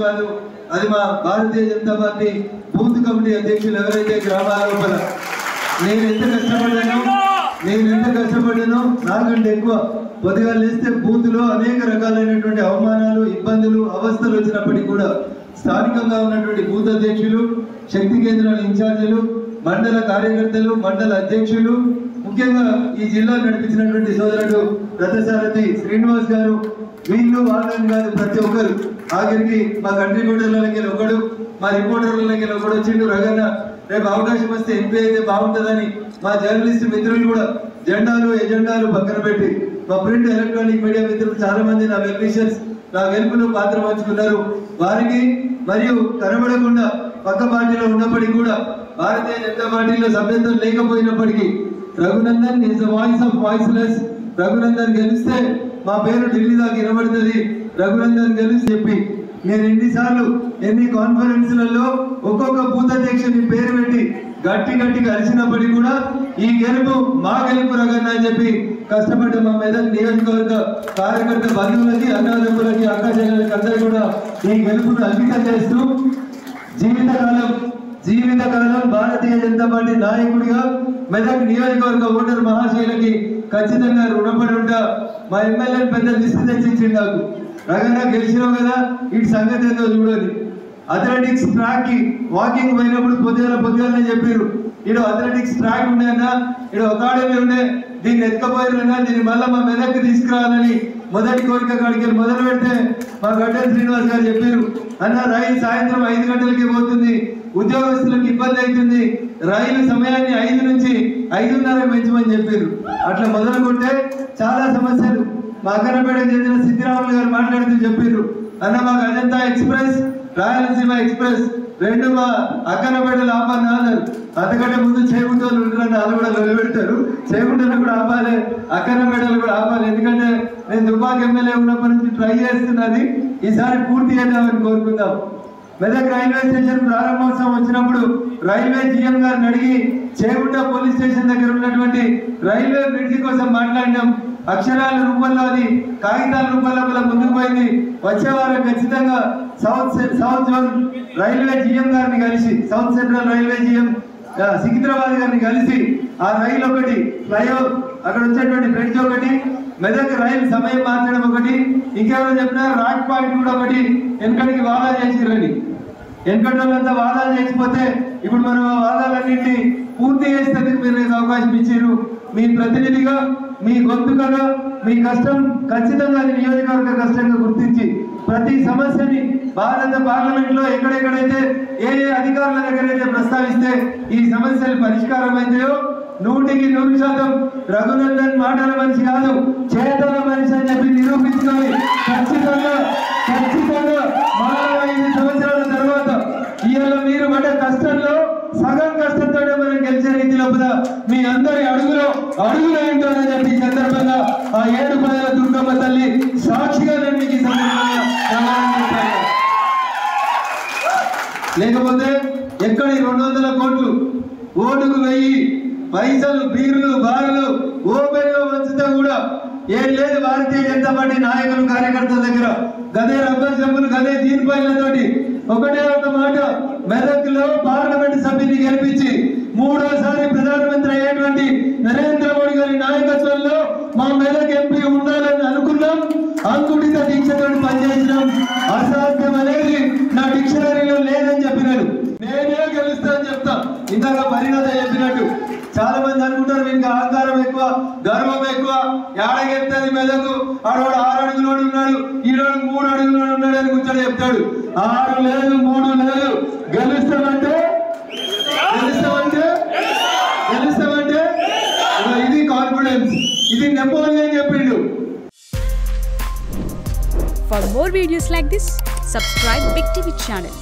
కాదు, అది మా Bharatiya Janata party booth committee అధ్యక్షులు ఎవరైతే గ్రామాల లోపల నేను ఎంత కష్టపడ్డానో నాకంటే ఎక్కువ పొద్దుగా లేస్తే బూత్లో అనేక రకాలైనటువంటి అవమానాలు, ఇబ్బందులు, అవస్థలు వచ్చినప్పటికీ కూడా స్థానికంగా ఉన్నటువంటి బూత్ అధ్యక్షులు, శక్తి కేంద్రాల ఇన్ఛార్జీలు, మండల కార్యకర్తలు, మండల అధ్యక్షులు, ముఖ్యంగా ఈ జిల్లా నడిపించినటువంటి సోదరుడు రథసారథి శ్రీనివాస్ గారు, వీళ్ళు వాళ్ళని కాదు ప్రతి ఒక్కరు, ఆఖరికి మా కంట్రిబ్యూటర్లకి ఒకడు, మా రిపోర్టర్లకి ఒకడు వచ్చిండు రగన్న. రేపు అవకాశం వస్తే ఎంపీ అయితే బాగుంటుందని మా జర్నలిస్ట్ మిత్రులు కూడా జెండాలు ఎజెండాలు పక్కన పెట్టి, మా ప్రింట్ ఎలక్ట్రానిక్ మీడియా మిత్రులు చాలా మంది నా వెల్విషర్స్, నా గెలుపులో పాత్ర పంచుకున్నారు. వారికి మరియు కనబడకుండా పక్క పార్టీలో ఉన్నప్పటికీ కూడా భారతీయ జనతా పార్టీలో సభ్యత్వం లేకపోయినప్పటికీ Raghunandan is the voice of voiceless. Raghunandan గెలిస్తే మా పేరు ఢిల్లీ దాకా వినబడుతుంది, రఘునందన్ గెలిచి చెప్పి నేను ఎన్నిసార్లు ఎన్ని కాన్ఫరెన్స్లలో ఒక్కొక్క బూత్ అధ్యక్షుని పేరు పెట్టి గట్టిగా అరిచినప్పటికీ కూడా ఈ గెలుపు మా గెలుపు రగన్న అని చెప్పి కష్టపడ్డ మా మెదక్ నియోజకవర్గ కార్యకర్త బంధువులకి, అన్నదమ్ములకి, అక్క చెల్లెలకి అందరూ కూడా ఈ గెలుపును అంకితం చేస్తూ జీవితకాలం భారతీయ జనతా పార్టీ నాయకుడిగా మెదక్ నియోజకవర్గ ఓటర్ మహాశైలకి ఖచ్చితంగా రుణపడి ఉంటా. మా ఎమ్మెల్యేని పెద్ద లిస్ట్ తెచ్చిచ్చిండు నాకు, రగన్న గెలిచినావు కదా ఇటు సంగతి ఏదో చూడాలి. అథ్లెటిక్స్ ట్రాక్ కి వాకింగ్ పోయినప్పుడు పొద్దుగాలనే చెప్పారు, ఇడు అథ్లెటిక్స్ ట్రాక్ ఉండే అన్న, ఇడు అకాడమీ ఉండే, దీన్ని ఎత్తుకపోయినా దీన్ని మళ్ళీ మా మెదక్కి తీసుకురావాలని మొదటి కోరిక కాడికి మొదలు పెడితే మా గడ్డల శ్రీనివాస్ గారు చెప్పారు, అన్న రైలు సాయంత్రం 5 గంటలకి పోతుంది, ఉద్యోగస్తులకు ఇబ్బంది అవుతుంది, రైలు సమయాన్ని 5 నుంచి 5:30 పెంచమని చెప్పారు. అట్లా మొదలుకుంటే చాలా సమస్యలు మా అక్కనపేటకు చెందిన సిద్ధిరాములు గారు మాట్లాడుతూ చెప్పారు, అన్న మాకు అజంతా ఎక్స్ప్రెస్, రాయలసీమ ఎక్స్ప్రెస్ రెండు మా అక్కనపేటలు ఆపాలి అన్నారు. అంతకంటే ముందు చేకుంటోళ్ళు ఉంటారని వాళ్ళు కూడా నిలబెడతారు, చేకుంటోళ్ళు కూడా ఆపాలి, అక్కనపేటలు కూడా ఆపాలి. ఎందుకంటే నేను దుబ్బాక ఎమ్మెల్యే ఉన్నప్పటి నుంచి ట్రై చేస్తున్నది, ఈసారి పూర్తి చేద్దామని కోరుకుందాం. మెదక్ రైల్వే స్టేషన్ ప్రారంభోత్సవం వచ్చినప్పుడు రైల్వే జీఎం గారిని అడిగి చేగుంట పోలీస్ స్టేషన్ దగ్గర ఉన్నటువంటి రైల్వే బ్రిడ్జి కోసం మాట్లాడినాం. అక్షరాల రూపంలో అది కాగితాల రూపంలో ముందుకు పోయింది. వచ్చేవారు ఖచ్చితంగా సౌత్ జోన్ రైల్వే జీఎం గారిని కలిసి, south central railway GM Secunderabad గారిని కలిసి ఆ రైలు ఒకటి, ఫ్లైఓవర్ అక్కడ వచ్చేటువంటి బ్రిడ్జ్ ఒకటి, మెదక్ రైలు సమయం మార్చడం ఒకటి, ఇంకెవరో చెప్పినా రాక్ పాయింట్ కూడా ఒకటి వెనకడికి వాదాలు చేసిరండి. వెనకటోళ్ళంతా వాదాలు చేసిపోతే ఇప్పుడు మనం ఆ వాదాలన్నింటినీ పూర్తి చేసేందుకు మీరు అవకాశం ఇచ్చారు. మీ ప్రతినిధిగా, మీ గొంతుకగా మీ కష్టం ఖచ్చితంగా అది నియోజకవర్గ కష్టంగా గుర్తించి ప్రతి సమస్యని భారత పార్లమెంట్ లో ఎక్కడెక్కడైతే ఏ అధికారుల దగ్గరైతే ప్రస్తావిస్తే ఈ సమస్యలు పరిష్కారం అవుతాయో 100% రఘునందన్ మాటల మనిషి కాదు, చేతల మనిషి అని చెప్పి నిరూపించుకొని ఖచ్చితంగా 5 సంవత్సరాల తర్వాత ఇవాళ మీరు పడ్డ కష్టంలో సగం కష్టంతో మనం గెలిచే రీతి లోపల మీ అందరి అడుగులో ఏంటోనని చెప్పి సందర్భంగా ఆ 7 పదల దుర్గమ్మ తల్లి సాక్షిగా నేను మీకు ఈ సందర్భంగా లేకపోతే ఎక్కడి 200 కోట్లు ఓటుకు 1000 పైసలు బీర్లు బార్లు ఓపెన్ లో వంచితే కూడా ఏం లేదు. భారతీయ జనతా పార్టీ నాయకులు కార్యకర్తల దగ్గర గదే రబ్బర్ జంపులు, గదే దీనిపైలతోటి ఒకటే ఒక మాట, మెదక్ లో పార్లమెంట్ సభ్యుని గెలిపించి 3వసారి ప్రధానమంత్రి అయ్యేటువంటి నరేంద్ర మోడీ గారి నాయకత్వంలో మా మెదక్ ఎంపీ ఉండాలని అనుకున్నాం. అంకుటిత దీక్షతో పనిచేసినాం. అసాధ్యం అనేది నా డిక్షనరీలో లేదని చెప్పినాడు. నేనే గెలుస్తానని చెప్తా. ఇందాక పరిణత చెప్పినట్టు చాలా మంది అనుకుంటారు వీనికి అహంకారం ఎక్కువ, గర్వం ఎక్కువ, ఏడగెత్తది మెదకు, ఆడవాడు 6 అడుగులోడు ఉన్నాడు, ఈడోడు 3 అడుగులోడు ఉన్నాడు అని కూర్చొని చెప్తాడు. 6 లేదు 3 లేదు. గెలుస్తామంటే ఇది కాన్ఫిడెన్స్, ఇది నెపోలియన్ చెప్పిండు. For more videos like this, subscribe Big TV channel.